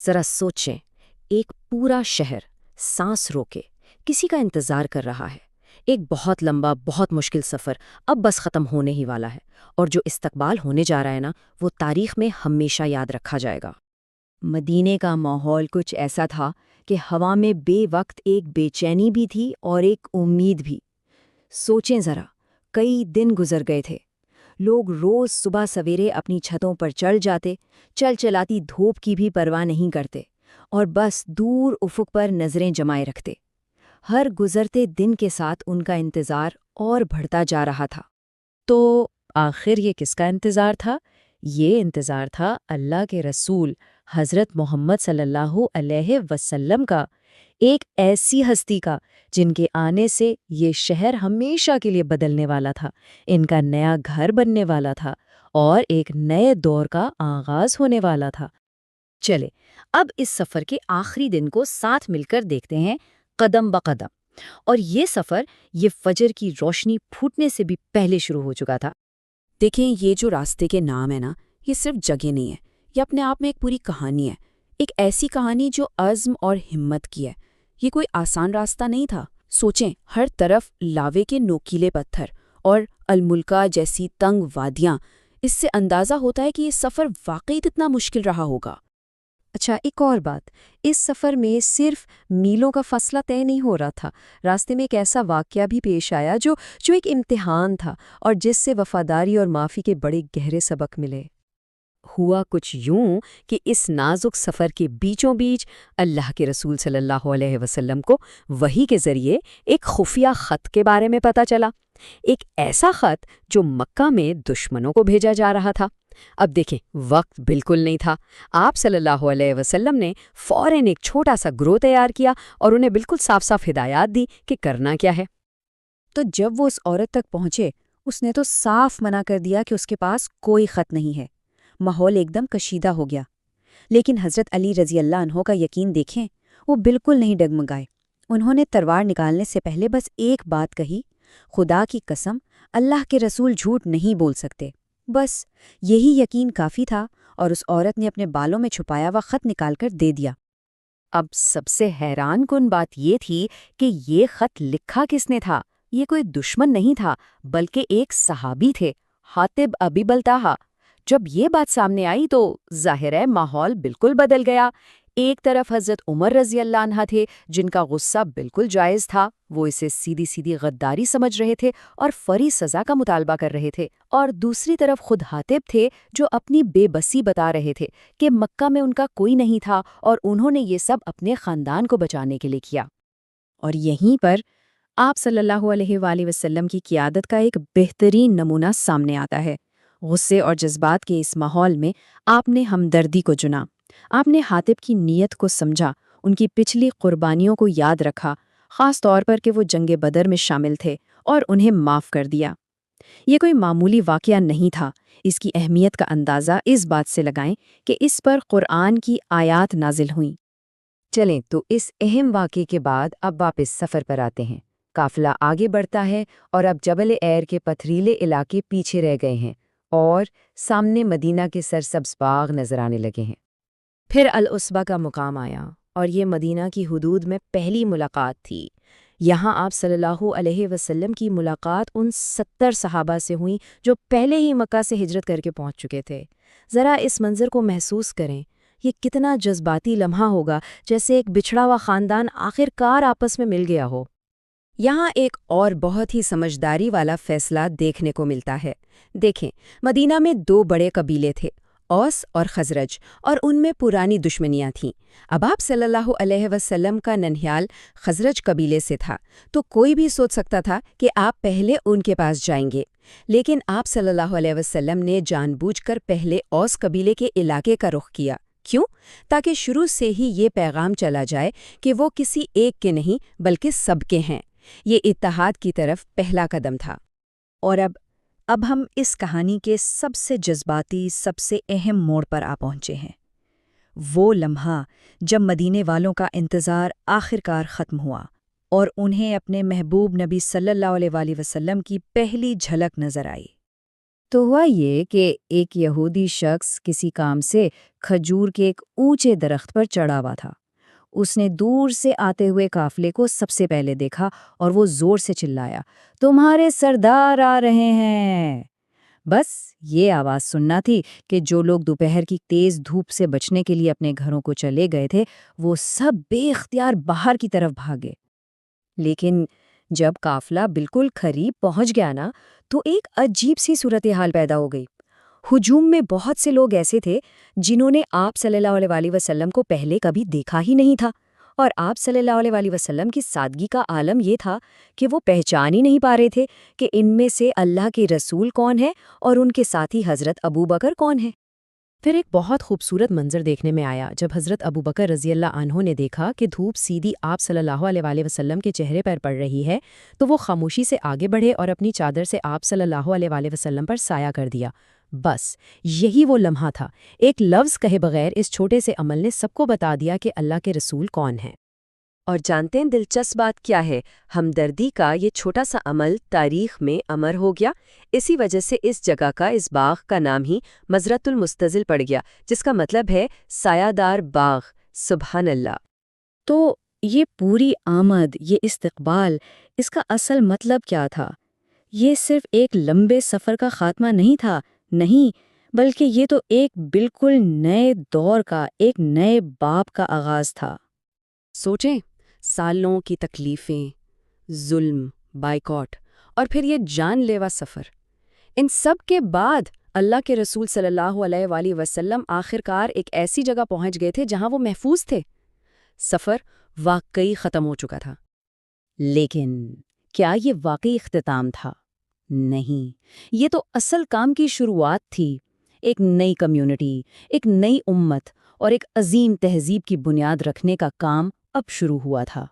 ذرا سوچیں، ایک پورا شہر سانس روکے کسی کا انتظار کر رہا ہے۔ ایک بہت لمبا، بہت مشکل سفر اب بس ختم ہونے ہی والا ہے، اور جو استقبال ہونے جا رہا ہے نا، وہ تاریخ میں ہمیشہ یاد رکھا جائے گا۔ مدینے کا ماحول کچھ ایسا تھا کہ ہوا میں بے وقت ایک بے چینی بھی تھی اور ایک امید بھی۔ سوچیں ذرا، کئی دن گزر گئے تھے، لوگ روز صبح سویرے اپنی چھتوں پر چڑھ جاتے، چلاتی دھوپ کی بھی پرواہ نہیں کرتے، اور بس دور افق پر نظریں جمائے رکھتے۔ ہر گزرتے دن کے ساتھ ان کا انتظار اور بڑھتا جا رہا تھا۔ تو آخر یہ کس کا انتظار تھا؟ یہ انتظار تھا اللہ کے رسول حضرت محمد صلی اللہ علیہ وسلم کا، ایک ایسی ہستی کا جن کے آنے سے یہ شہر ہمیشہ کے لیے بدلنے والا تھا، ان کا نیا گھر بننے والا تھا، اور ایک نئے دور کا آغاز ہونے والا تھا۔ چلے اب اس سفر کے آخری دن کو ساتھ مل کر دیکھتے ہیں، قدم بقدم۔ اور یہ سفر یہ فجر کی روشنی پھوٹنے سے بھی پہلے شروع ہو چکا تھا۔ دیکھیں، یہ جو راستے کے نام ہے نا، یہ صرف جگہ نہیں ہے، یہ اپنے آپ میں ایک پوری کہانی ہے، ایک ایسی کہانی جو عزم اور ہمت کی ہے۔ یہ کوئی آسان راستہ نہیں تھا۔ سوچیں، ہر طرف لاوے کے نوکیلے پتھر اور الملکہ جیسی تنگ وادیاں، اس سے اندازہ ہوتا ہے کہ یہ سفر واقعی کتنا مشکل رہا ہوگا۔ اچھا، ایک اور بات، اس سفر میں صرف میلوں کا فاصلہ طے نہیں ہو رہا تھا، راستے میں ایک ایسا واقعہ بھی پیش آیا جو ایک امتحان تھا، اور جس سے وفاداری اور معافی کے بڑے گہرے سبق ملے۔ ہوا کچھ یوں کہ اس نازک سفر کے بیچوں بیچ اللہ کے رسول صلی اللہ علیہ وسلم کو وحی کے ذریعے ایک خفیہ خط کے بارے میں پتہ چلا، ایک ایسا خط جو مکہ میں دشمنوں کو بھیجا جا رہا تھا۔ اب دیکھیں، وقت بالکل نہیں تھا۔ آپ صلی اللہ علیہ وسلم نے فوراً ایک چھوٹا سا گروہ تیار کیا اور انہیں بالکل صاف صاف ہدایات دی کہ کرنا کیا ہے۔ تو جب وہ اس عورت تک پہنچے، اس نے تو صاف منع کر دیا کہ اس کے پاس کوئی خط نہیں ہے۔ ماحول ایک دم کشیدہ ہو گیا، لیکن حضرت علی رضی اللہ عنہ کا یقین دیکھیں، وہ بالکل نہیں ڈگمگائے۔ انہوں نے تلوار نکالنے سے پہلے بس ایک بات کہی، خدا کی قسم، اللہ کے رسول جھوٹ نہیں بول سکتے۔ بس یہی یقین کافی تھا، اور اس عورت نے اپنے بالوں میں چھپایا ہوا خط نکال کر دے دیا۔ اب سب سے حیران کن بات یہ تھی کہ یہ خط لکھا کس نے تھا؟ یہ کوئی دشمن نہیں تھا، بلکہ ایک صحابی تھے، حاطب ابی بلتاہا۔ جب یہ بات سامنے آئی تو ظاہر ہے ماحول بالکل بدل گیا۔ ایک طرف حضرت عمر رضی اللہ عنہ تھے، جن کا غصہ بالکل جائز تھا، وہ اسے سیدھی سیدھی غداری سمجھ رہے تھے اور فوری سزا کا مطالبہ کر رہے تھے، اور دوسری طرف خود حاطب تھے جو اپنی بے بسی بتا رہے تھے کہ مکہ میں ان کا کوئی نہیں تھا اور انہوں نے یہ سب اپنے خاندان کو بچانے کے لیے کیا۔ اور یہیں پر آپ صلی اللہ علیہ وآلہ وسلم کی قیادت کا ایک بہترین نمونہ سامنے آتا ہے۔ غصے اور جذبات کے اس ماحول میں آپ نے ہمدردی کو چنا۔ آپ نے حاطب کی نیت کو سمجھا، ان کی پچھلی قربانیوں کو یاد رکھا، خاص طور پر کہ وہ جنگ بدر میں شامل تھے، اور انہیں معاف کر دیا۔ یہ کوئی معمولی واقعہ نہیں تھا۔ اس کی اہمیت کا اندازہ اس بات سے لگائیں کہ اس پر قرآن کی آیات نازل ہوئیں۔ چلیں تو اس اہم واقعے کے بعد اب واپس سفر پر آتے ہیں۔ قافلہ آگے بڑھتا ہے اور اب جبل ایر کے پتھریلے علاقے پیچھے رہ گئے ہیں اور سامنے مدینہ کے سرسبز باغ نظر آنے لگے ہیں۔ پھر العصبہ کا مقام آیا، اور یہ مدینہ کی حدود میں پہلی ملاقات تھی۔ یہاں آپ صلی اللہ علیہ وسلم کی ملاقات ان 70 صحابہ سے ہوئی جو پہلے ہی مکہ سے ہجرت کر کے پہنچ چکے تھے۔ ذرا اس منظر کو محسوس کریں، یہ کتنا جذباتی لمحہ ہوگا، جیسے ایک بچھڑا ہوا خاندان آخر کار آپس میں مل گیا ہو۔ یہاں ایک اور بہت ہی سمجھداری والا فیصلہ دیکھنے کو ملتا ہے۔ دیکھیں، مدینہ میں 2 بڑے قبیلے تھے، اوس اور خزرج، اور ان میں پرانی دشمنیاں تھیں۔ اب آپ صلی اللہ علیہ وسلم کا ننھیال خزرج قبیلے سے تھا، تو کوئی بھی سوچ سکتا تھا کہ آپ پہلے ان کے پاس جائیں گے، لیکن آپ صلی اللہ علیہ وسلم نے جان بوجھ کر پہلے اوس قبیلے کے علاقے کا رخ کیا۔ کیوں؟ تاکہ شروع سے ہی یہ پیغام چلا جائے کہ وہ کسی ایک کے نہیں بلکہ سب کے ہیں۔ یہ اتحاد کی طرف پہلا قدم تھا۔ اور اب ہم اس کہانی کے سب سے جذباتی، سب سے اہم موڑ پر آ پہنچے ہیں۔ وہ لمحہ جب مدینے والوں کا انتظار آخرکار ختم ہوا اور انہیں اپنے محبوب نبی صلی اللہ علیہ وآلہ وسلم کی پہلی جھلک نظر آئی۔ تو ہوا یہ کہ ایک یہودی شخص کسی کام سے کھجور کے ایک اونچے درخت پر چڑھا ہوا تھا۔ اس نے دور سے آتے ہوئے قافلے کو سب سے پہلے دیکھا اور وہ زور سے چلایا، تمہارے سردار آ رہے ہیں! بس یہ آواز سننا تھی کہ جو لوگ دوپہر کی تیز دھوپ سے بچنے کے لیے اپنے گھروں کو چلے گئے تھے وہ سب بے اختیار باہر کی طرف بھاگے۔ لیکن جب قافلہ بالکل قریب پہنچ گیا نا، تو ایک عجیب سی صورتحال پیدا ہو گئی۔ ہجوم میں بہت سے لوگ ایسے تھے جنہوں نے آپ صلی اللہ علیہ وسلم کو پہلے کبھی دیکھا ہی نہیں تھا، اور آپ صلی اللہ علیہ وسلم کی سادگی کا عالم یہ تھا کہ وہ پہچان ہی نہیں پا رہے تھے کہ ان میں سے اللہ کے رسول کون ہے اور ان کے ساتھی حضرت ابو بکر کون ہے۔ پھر ایک بہت خوبصورت منظر دیکھنے میں آیا جب حضرت ابو بکر رضی اللہ عنہ نے دیکھا کہ دھوپ سیدھی آپ صلی اللہ علیہ وسلم کے چہرے پر پڑ رہی ہے، تو وہ خاموشی سے آگے بڑھے اور اپنی چادر سے آپ صلی اللہ علیہ وسلم پر سایہ کر دیا۔ بس یہی وہ لمحہ تھا، ایک لفظ کہے بغیر اس چھوٹے سے عمل نے سب کو بتا دیا کہ اللہ کے رسول کون ہیں۔ اور جانتے ہیں دلچسپ بات کیا ہے؟ ہمدردی کا یہ چھوٹا سا عمل تاریخ میں امر ہو گیا۔ اسی وجہ سے اس جگہ کا، اس باغ کا نام ہی مزرعۃ المستظل پڑ گیا، جس کا مطلب ہے سایہ دار باغ۔ سبحان اللہ! تو یہ پوری آمد، یہ استقبال، اس کا اصل مطلب کیا تھا؟ یہ صرف ایک لمبے سفر کا خاتمہ نہیں تھا، نہیں، بلکہ یہ تو ایک بالکل نئے دور کا، ایک نئے باب کا آغاز تھا۔ سوچیں، سالوں کی تکلیفیں، ظلم، بائیکاٹ، اور پھر یہ جان لیوا سفر، ان سب کے بعد اللہ کے رسول صلی اللہ علیہ وآلہ وسلم آخرکار ایک ایسی جگہ پہنچ گئے تھے جہاں وہ محفوظ تھے۔ سفر واقعی ختم ہو چکا تھا۔ لیکن کیا یہ واقعی اختتام تھا؟ نہیں، یہ تو اصل کام کی شروعات تھی۔ ایک نئی کمیونٹی، ایک نئی امت اور ایک عظیم تہذیب کی بنیاد رکھنے کا کام اب شروع ہوا تھا۔